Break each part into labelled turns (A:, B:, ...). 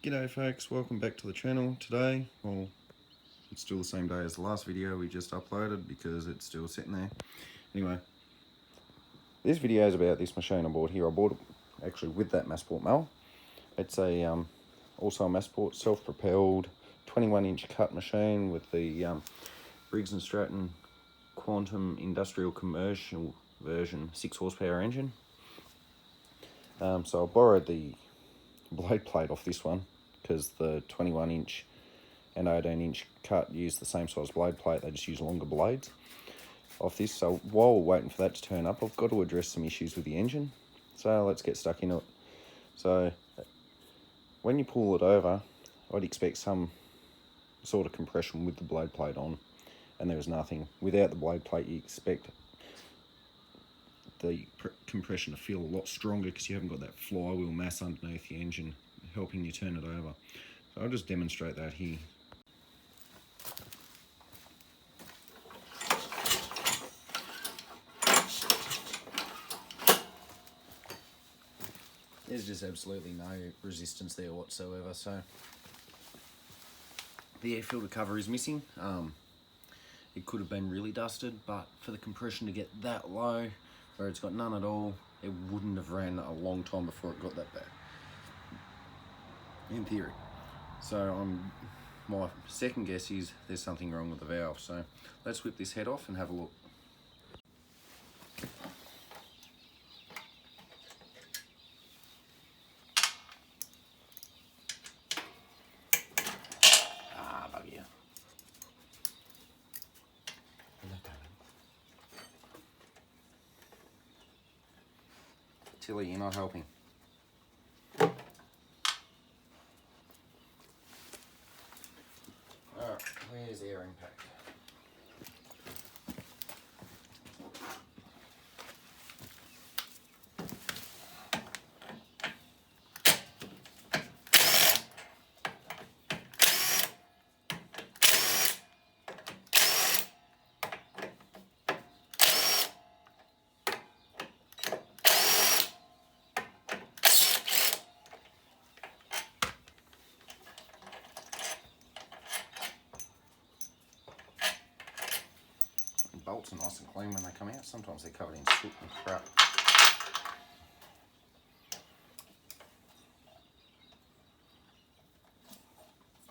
A: G'day folks, welcome back to the channel. Today, well, it's still the same day as the last video we just uploaded because it's still sitting there. Anyway, this video is about this machine I bought here. I bought it actually with that masport mower. It's a also a masport self-propelled 21-inch cut machine with the Briggs & Stratton Quantum Industrial Commercial version 6 horsepower engine. So I borrowed the blade plate off this one because the 21-inch and 18-inch cut use the same size blade plate. They just use longer blades off this. So while we're waiting for that to turn up, I've got to address some issues with the engine. So let's get stuck into it. So when you pull it over, I'd expect some sort of compression with the blade plate on, and there was nothing. Without the blade plate, you expect the compression to feel a lot stronger because you haven't got that flywheel mass underneath the engine helping you turn it over. So I'll just demonstrate that here. There's just absolutely no resistance there whatsoever. So the air filter cover is missing. It could have been really dusted, but for the compression to get that low, where it's got none at all, it wouldn't have ran a long time before it got that bad, in theory. So my second guess is there's something wrong with the valve. So let's whip this head off and have a look. Bugger. Tilly, you're not helping. Alright, where's air impact? Bolts are nice and clean when they come out. Sometimes they're covered in soot and crap.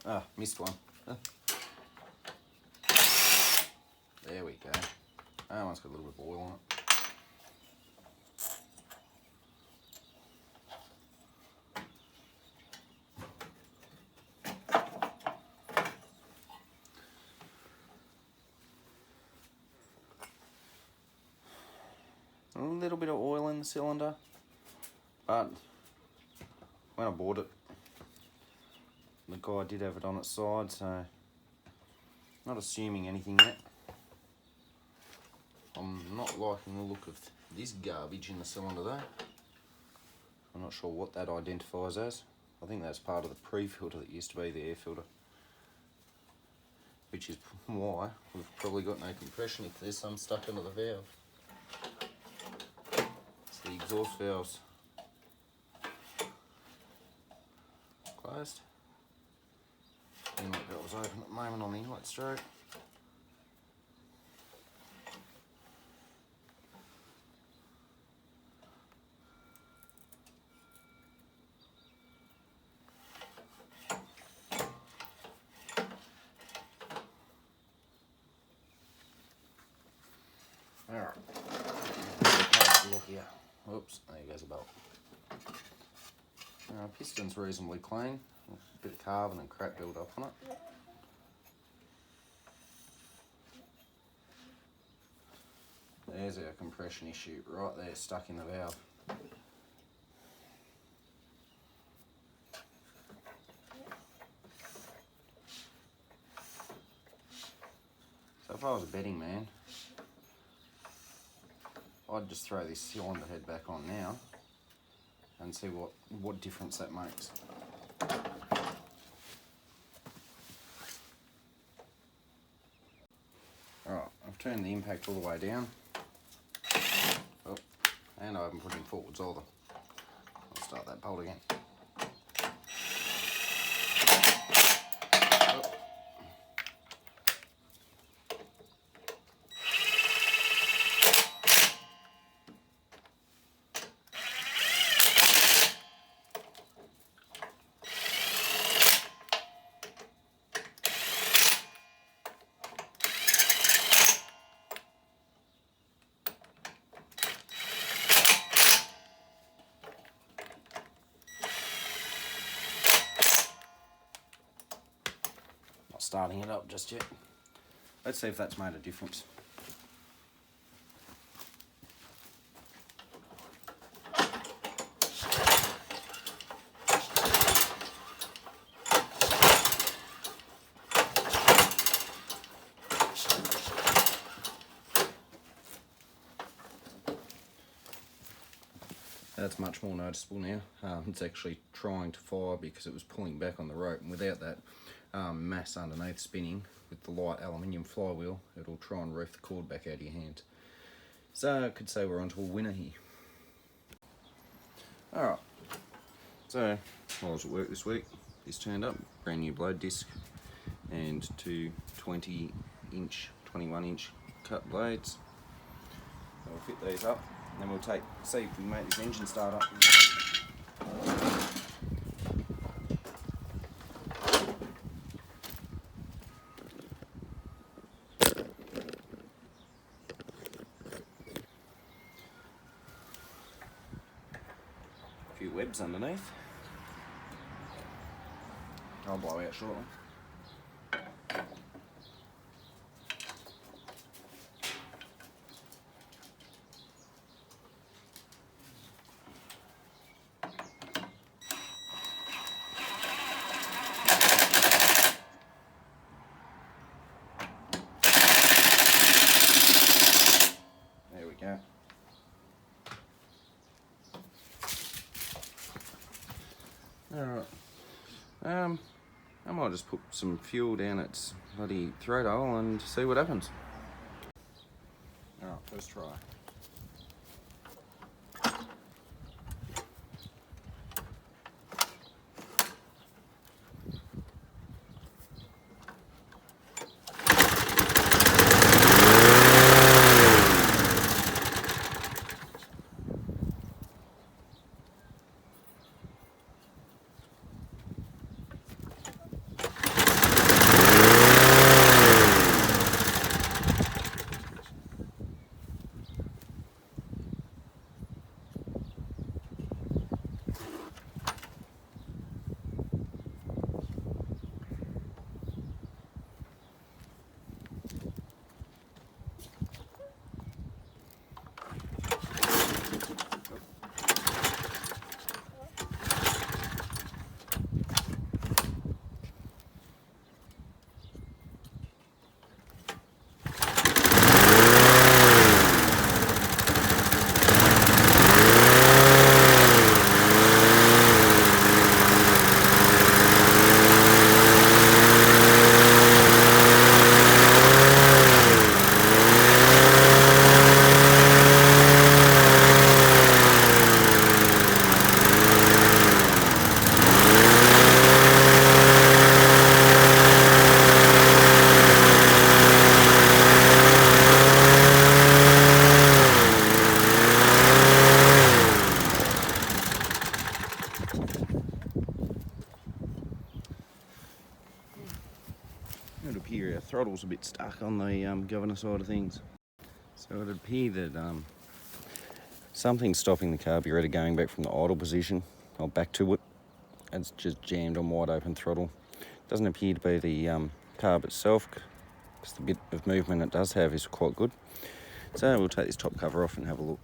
A: Ah, missed one. There we go. That one's got a little bit of oil on it. A little bit of oil in the cylinder, but when I bought it, the guy did have it on its side, so not assuming anything yet. I'm not liking the look of this garbage in the cylinder though. I'm not sure what that identifies as. I think that's part of the pre-filter that used to be the air filter, which is why we've probably got no compression if there's some stuck under the valve. The exhaust valves closed. Inlet valve's open at the moment on the inlet stroke. Alright, look here. Oops, there goes a bolt. Piston's reasonably clean. A bit of carbon and crap build up on it. There's our compression issue right there, stuck in the valve. So if I was a betting man, I'd just throw this cylinder head back on now and see what difference that makes. Alright, I've turned the impact all the way down. Oh, and I haven't put him forwards either. I'll start that bolt again. not starting it up just yet. Let's see if that's made a difference. That's much more noticeable now. It's actually trying to fire because it was pulling back on the rope, and without that mass underneath spinning with the light aluminium flywheel, it'll try and reef the cord back out of your hand. So I could say we're onto a winner here. Alright, so while I was at work this week, this turned up, brand new blade disc and two 21 inch cut blades. So we'll fit these up. And then we'll see if we make this engine start up. A few webs underneath. I'll blow out shortly. Yeah. Alright. I might just put some fuel down its bloody throat hole and see what happens. Alright, first try. It would appear our throttle's a bit stuck on the governor side of things. So it would appear that something's stopping the carburetor going back from the idle position, or back to it. It's just jammed on wide open throttle. Doesn't appear to be the carb itself, because the bit of movement it does have is quite good. So we'll take this top cover off and have a look.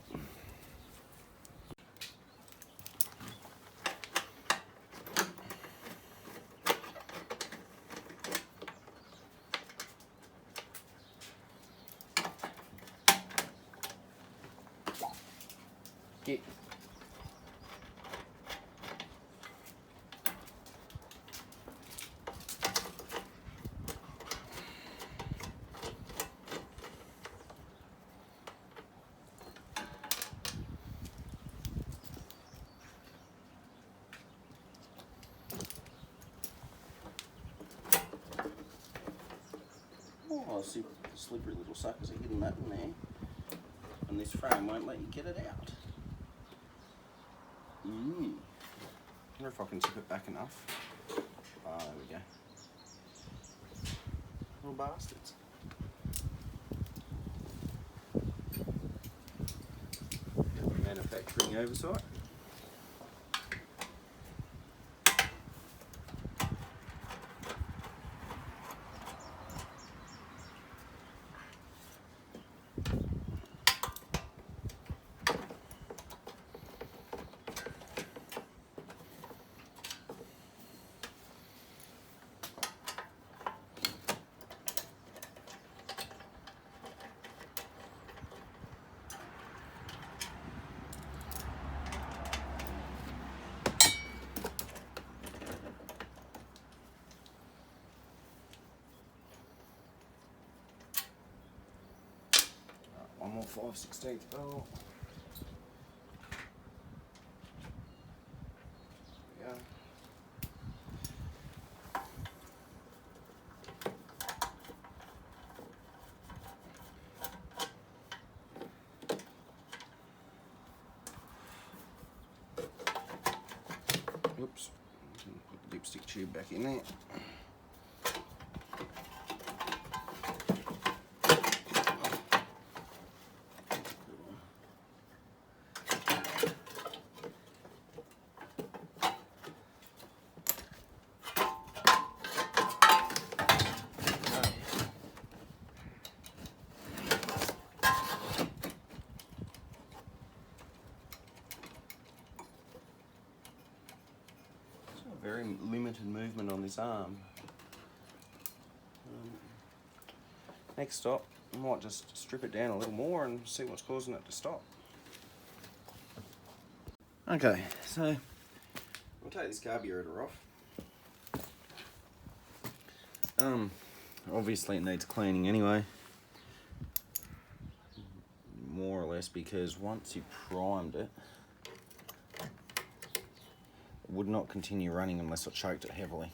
A: Get. Oh, slippery little suckers are hitting that in there, and this frame won't let you get it out. I wonder if I can tip it back enough. Ah, there we go. Little bastards. Manufacturing oversight. 5/16 bolt. Yeah. Oops. Put the dipstick tube back in there. Very limited movement on this arm. Next stop, I might just strip it down a little more and see what's causing it to stop. Okay, so we'll take this carburetor off. Obviously it needs cleaning anyway, more or less, because once you primed it, it would not continue running unless I choked it heavily.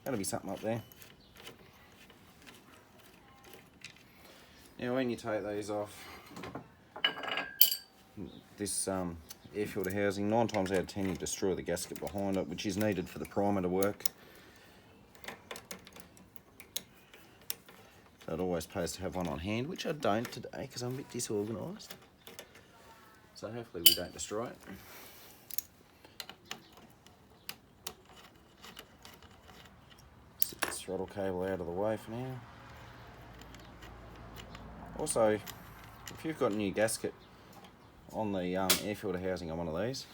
A: Gotta be something up there. Now when you take these off, this air filter housing, 9 times out of 10 you destroy the gasket behind it, which is needed for the primer to work. So it always pays to have one on hand, which I don't today because I'm a bit disorganised. So hopefully we don't destroy it. Stick this throttle cable out of the way for now. Also, if you've got a new gasket on the air filter housing on one of these,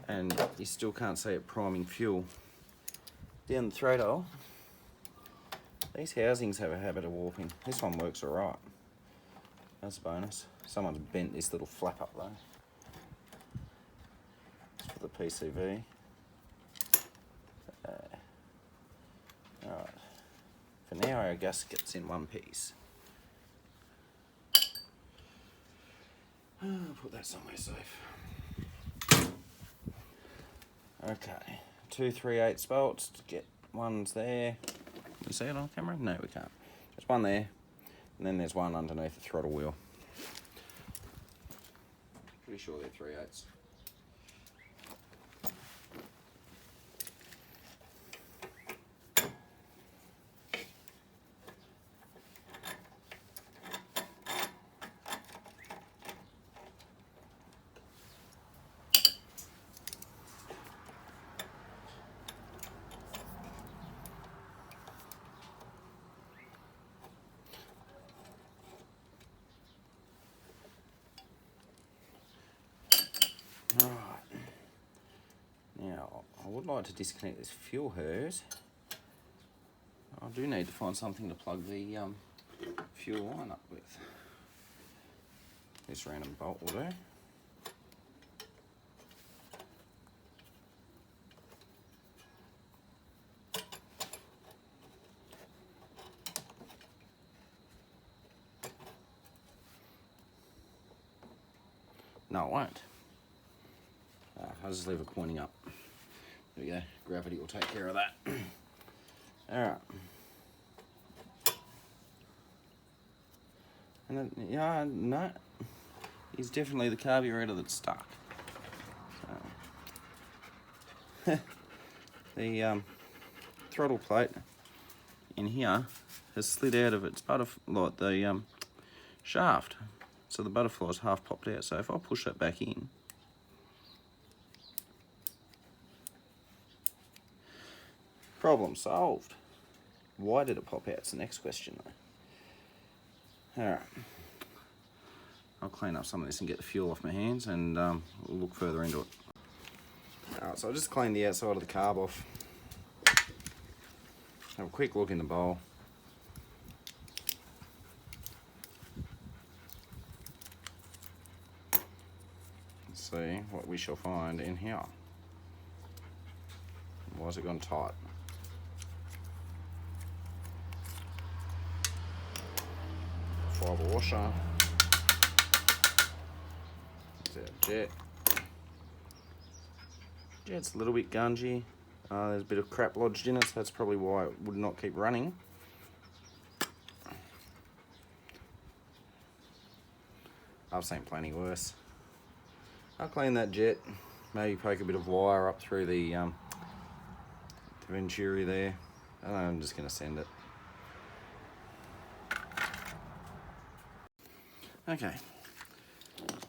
A: and you still can't see it priming fuel down the throat hole, these housings have a habit of warping. This one works alright. That's a bonus. Someone's bent this little flap up though. It's for the PCV. Alright. For now our gasket's in one piece. Put that somewhere safe. Okay, 2 3/8 bolts to get ones there. Can you see it on camera? No, we can't. There's one there, and then there's one underneath the throttle wheel. Pretty sure they're 3/8. I would like to disconnect this fuel hose. I do need to find something to plug the fuel line up with. This random bolt will do. No, it won't. I'll just leave it pointing up. There we go, gravity will take care of that. Alright. And then, yeah, no, it's definitely the carburetor that's stuck. So, the throttle plate in here has slid out of its the shaft. So the butterfly's half popped out. So if I push that back in, problem solved. Why did it pop out? It's the next question though. Alright. I'll clean up some of this and get the fuel off my hands, and we'll look further into it. Alright, so I'll just clean the outside of the carb off. Have a quick look in the bowl. Let's see what we shall find in here. Why has it gone tight? fibre washer. There's our jet. Jet's a little bit gungy. There's a bit of crap lodged in it, so that's probably why it would not keep running. I've seen plenty worse. I'll clean that jet, maybe poke a bit of wire up through the venturi there. I don't know, I'm just going to send it. Okay,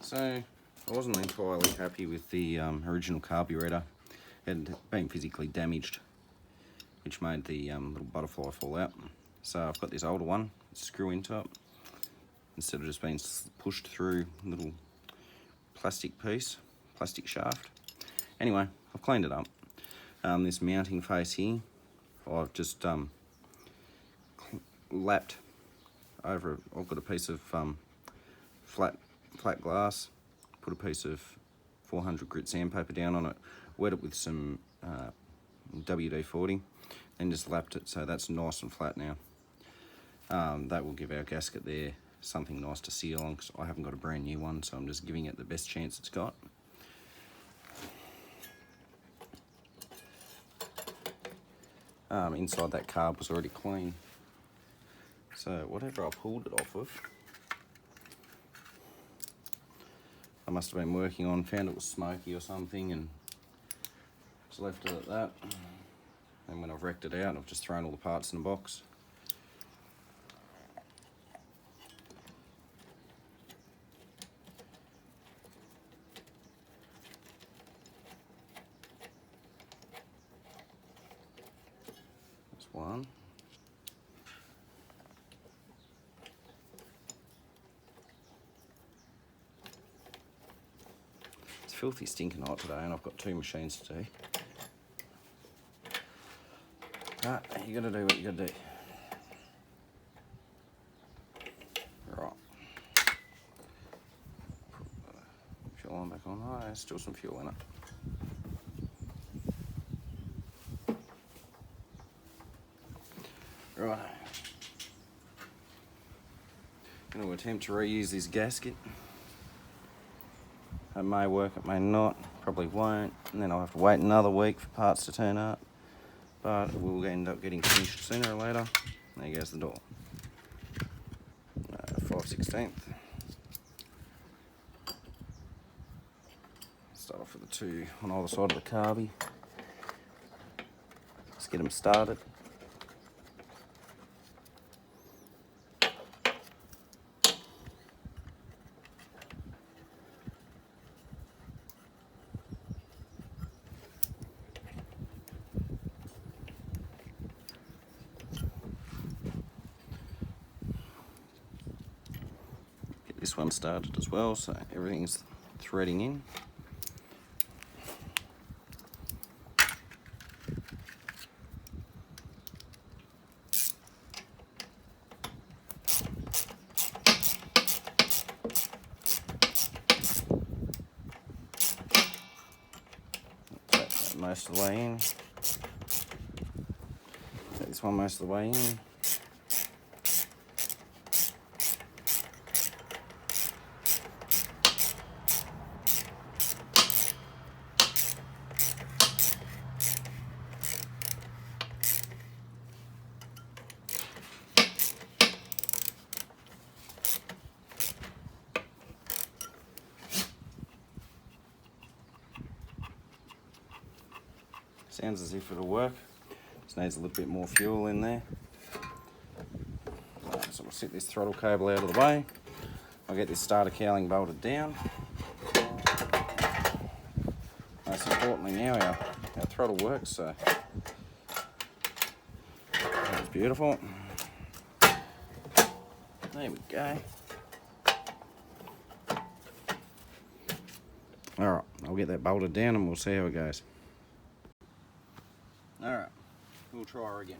A: so I wasn't entirely happy with the original carburetor. It had been physically damaged, which made the little butterfly fall out. So I've got this older one, screw into it, instead of just being pushed through a little plastic shaft. Anyway, I've cleaned it up. This mounting face here, I've just lapped over. I've got a piece of flat glass, put a piece of 400 grit sandpaper down on it, wet it with some WD-40, then just lapped it so that's nice and flat now. That will give our gasket there something nice to seal on, because I haven't got a brand new one, so I'm just giving it the best chance it's got. Inside that carb was already clean, so whatever I pulled it off of, I must have been working on, found it was smoky or something, and just left it at that. And when I've wrecked it out, I've just thrown all the parts in a box. That's one. It's filthy stinking hot today, and I've got 2 machines to do. But you gotta do what you gotta do. Right. Put the fuel line back on. Oh, there's still some fuel in it. Right. I'm going to attempt to reuse this gasket. It may work, it may not, probably won't, and then I'll have to wait another week for parts to turn up. But it will end up getting finished sooner or later. There goes the door. 5/16. Start off with the 2 on either side of the carby. Let's get them started. This one started as well, so everything's threading in. Take that most of the way in. Take this one most of the way in. Sounds as if it'll work. Just needs a little bit more fuel in there. Right, so we'll set this throttle cable out of the way. I'll get this starter cowling bolted down. Most importantly now, our throttle works, so that's beautiful. There we go. Alright, I'll get that bolted down and we'll see how it goes. Alright, we'll try her again.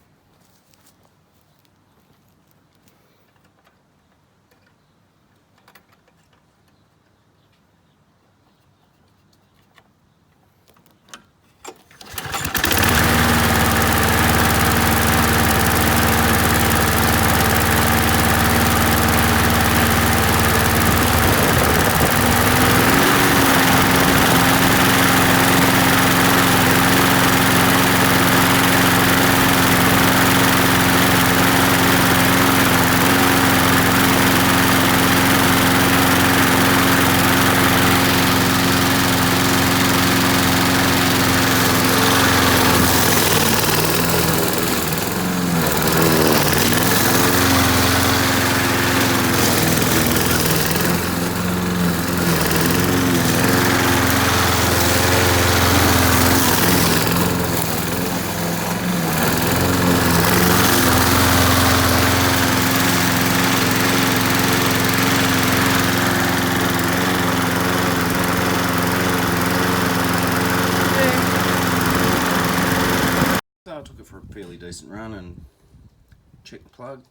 A: I took it for a fairly decent run and checked the plug,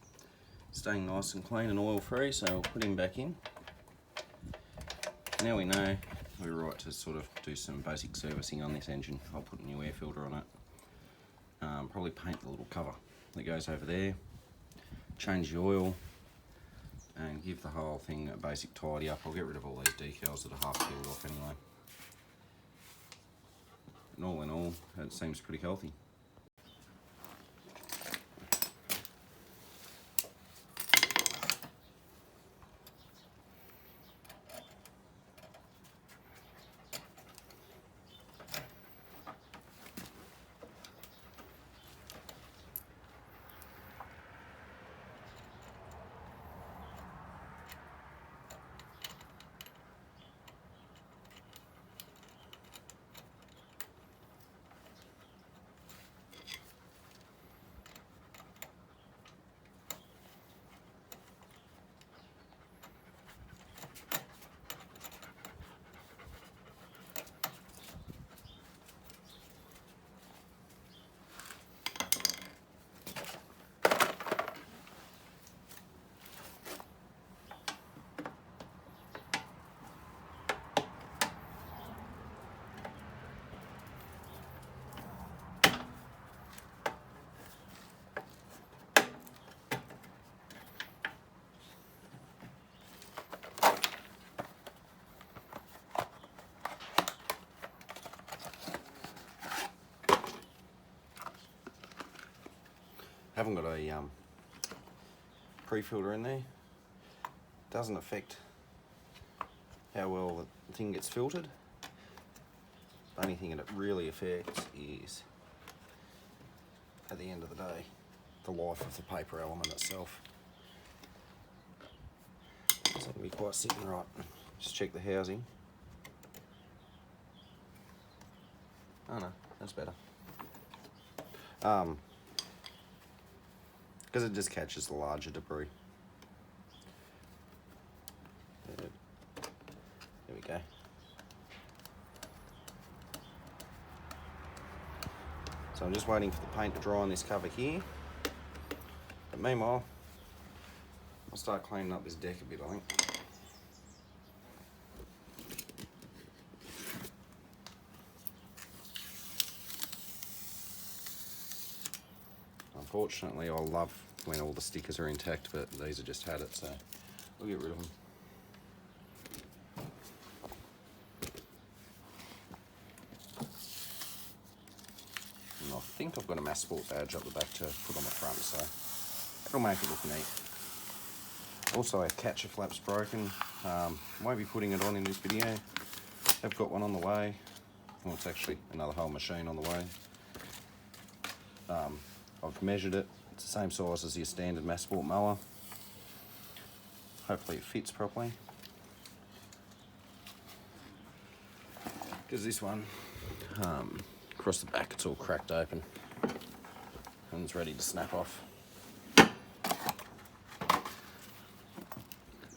A: staying nice and clean and oil free, so I'll put him back in. Now we know we're right to sort of do some basic servicing on this engine. I'll put a new air filter on it, probably paint the little cover that goes over there, change the oil and give the whole thing a basic tidy up. I'll get rid of all these decals that are half peeled off anyway. And all in all, it seems pretty healthy. Haven't got a pre-filter in there. Doesn't affect how well the thing gets filtered. The only thing that it really affects is, at the end of the day, the life of the paper element itself. It's going to be quite sitting right. Just check the housing. Oh no, that's better. Because it just catches the larger debris. There we go. So I'm just waiting for the paint to dry on this cover here. But meanwhile, I'll start cleaning up this deck a bit, I think. Unfortunately, I love when all the stickers are intact, but these have just had it, so we'll get rid of them. And I think I've got a masport badge up the back to put on the front, so it'll make it look neat. Also, our catcher flap's broken. Won't be putting it on in this video. I've got one on the way. Well, it's actually another whole machine on the way. I've measured it. It's the same size as your standard masport mower. Hopefully it fits properly. Because this one, across the back, it's all cracked open and it's ready to snap off.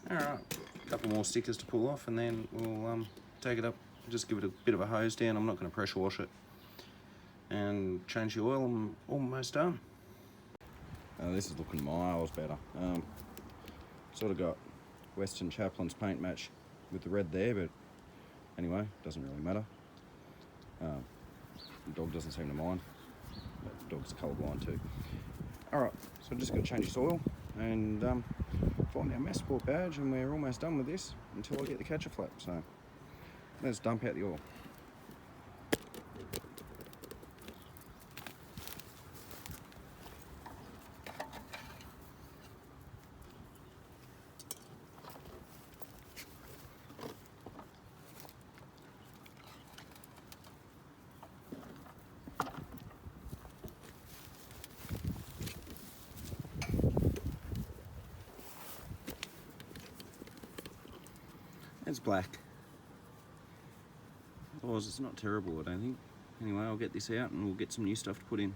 A: Alright, a couple more stickers to pull off and then we'll take it up, just give it a bit of a hose down. I'm not going to pressure wash it. And change the oil. I'm almost done. This is looking miles better. Sort of got Western Chaplin's paint match with the red there, but anyway, doesn't really matter. The dog doesn't seem to mind. The dog's colourblind too. Alright, so just got to change this oil and find our masport badge, and we're almost done with this until I get the catcher flap. So let's dump out the oil. It's black. Otherwise it's not terrible, I don't think. Anyway, I'll get this out and we'll get some new stuff to put in.